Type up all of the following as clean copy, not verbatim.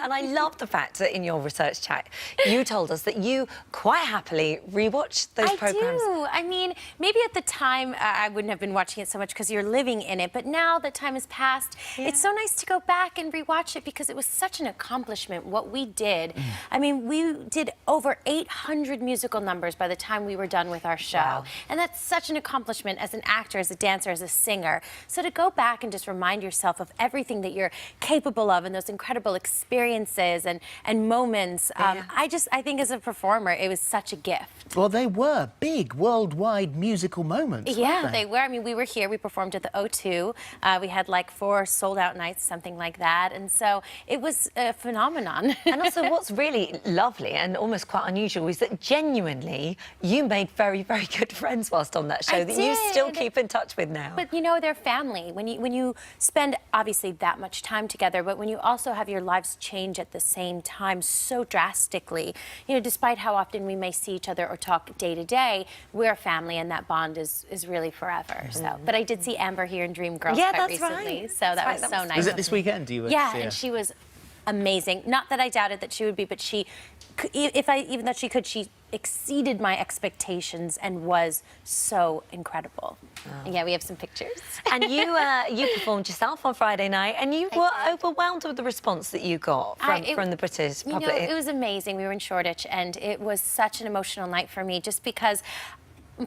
And I love the fact that in your research chat, you told us that you quite happily rewatch those programmes. I do. I mean, maybe at the time I wouldn't have been watching it so much because you're living in it, but now that time has passed, it's so nice to go back and rewatch it because it was such an accomplishment, what we did. I mean, we did over 800 musical numbers by the time we were done with our show. Wow. And that's such an accomplishment as an actor, as a dancer, as a singer. So to go back and just remind yourself of everything that you're capable of and those incredible experiences and moments. I think as a performer, it was such a gift. Well, they were big worldwide musical moments. Yeah, they were. I mean, we were here. We performed at the O2. We had like 4 sold-out nights, something like that. And so it was a phenomenon. And also, what's really lovely and almost quite unusual is that genuinely you made very, very good friends whilst on that show that you still keep in touch with now. But you know, they're family. When you spend obviously that much time together, but when you also have your lives change at the same time so drastically, you know, despite how often we may see each other or talk day to day, we're a family and that bond is really forever. So, but I did see Amber here in Dreamgirls quite recently, right. so that was so nice. Was it this weekend you were? Yeah, and she was amazing. Not that I doubted that she would be, but she, even though she could, she exceeded my expectations and was so incredible. And yeah, we have some pictures. And you performed yourself on Friday night, and you were overwhelmed with the response that you got from the British public. You know, it was amazing. We were in Shoreditch, and it was such an emotional night for me, just because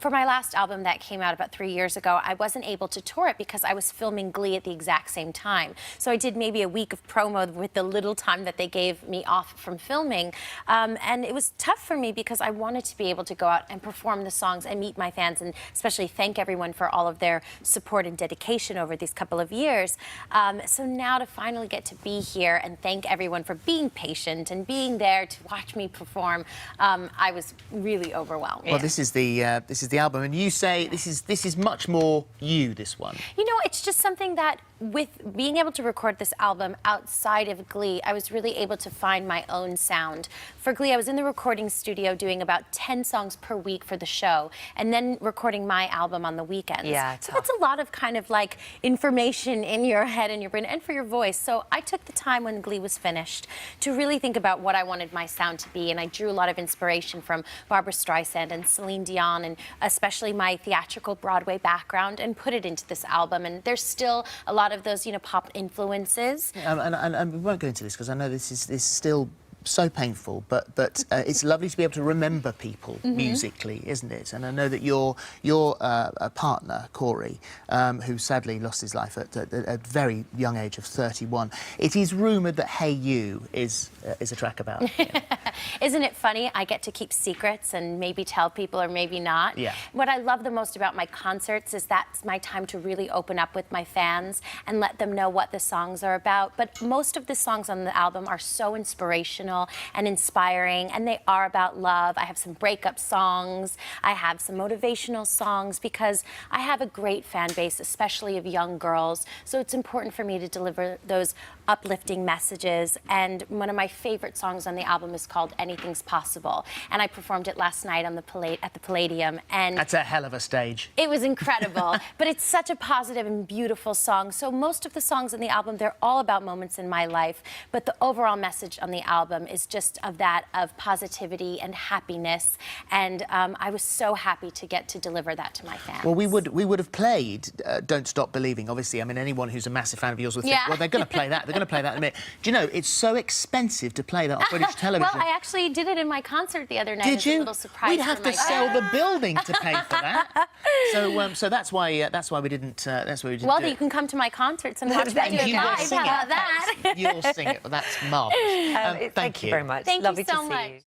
for my last album that came out about 3 years ago, I wasn't able to tour it because I was filming Glee at the exact same time. So I did maybe a week of promo with the little time that they gave me off from filming. And it was tough for me because I wanted to be able to go out and perform the songs and meet my fans and especially thank everyone for all of their support and dedication over these couple of years. So now to finally get to be here and thank everyone for being patient and being there to watch me perform, I was really overwhelmed. Well, this is the album, and you say this is much more you, this one. You know, it's just something that with being able to record this album outside of Glee, I was really able to find my own sound. For Glee, I was in the recording studio doing about 10 songs per week for the show, and then recording my album on the weekends. Yeah, so that's a lot of kind of like information in your head and your brain and for your voice. So I took the time when Glee was finished to really think about what I wanted my sound to be, and I drew a lot of inspiration from Barbra Streisand and Celine Dion, and especially my theatrical Broadway background, and put it into this album. And there's still a lot of those, you know, pop influences. And we won't go into this because I know this is still so painful, but it's lovely to be able to remember people musically, isn't it? And I know that your partner, Cory, who sadly lost his life at a very young age of 31, it is rumoured that Hey You is a track about him. Isn't it funny? I get to keep secrets and maybe tell people or maybe not. Yeah. What I love the most about my concerts is that's my time to really open up with my fans and let them know what the songs are about. But most of the songs on the album are so inspirational and inspiring, and they are about love. I have some breakup songs. I have some motivational songs because I have a great fan base, especially of young girls. So it's important for me to deliver those uplifting messages. And one of my favorite songs on the album is called Anything's Possible. And I performed it last night on at the Palladium. And that's a hell of a stage. It was incredible. But it's such a positive and beautiful song. So most of the songs on the album, they're all about moments in my life. But the overall message on the album is just of positivity and happiness. And I was so happy to get to deliver that to my fans. Well, we would have played Don't Stop Believing, obviously. I mean, anyone who's a massive fan of yours would think, well, they're going to play that. They're going to play that in a minute. Do you know, it's so expensive to play that on British television. Well, I actually did it in my concert the other night. Did you? As a little surprise. We'd have to sell the building to pay for that. So that's why we didn't. Well, you can come to my concerts and watch me do it live. How about that? You'll sing it. Well, that's marvellous. Thank you very much. Thank Lovely you so to see much. you.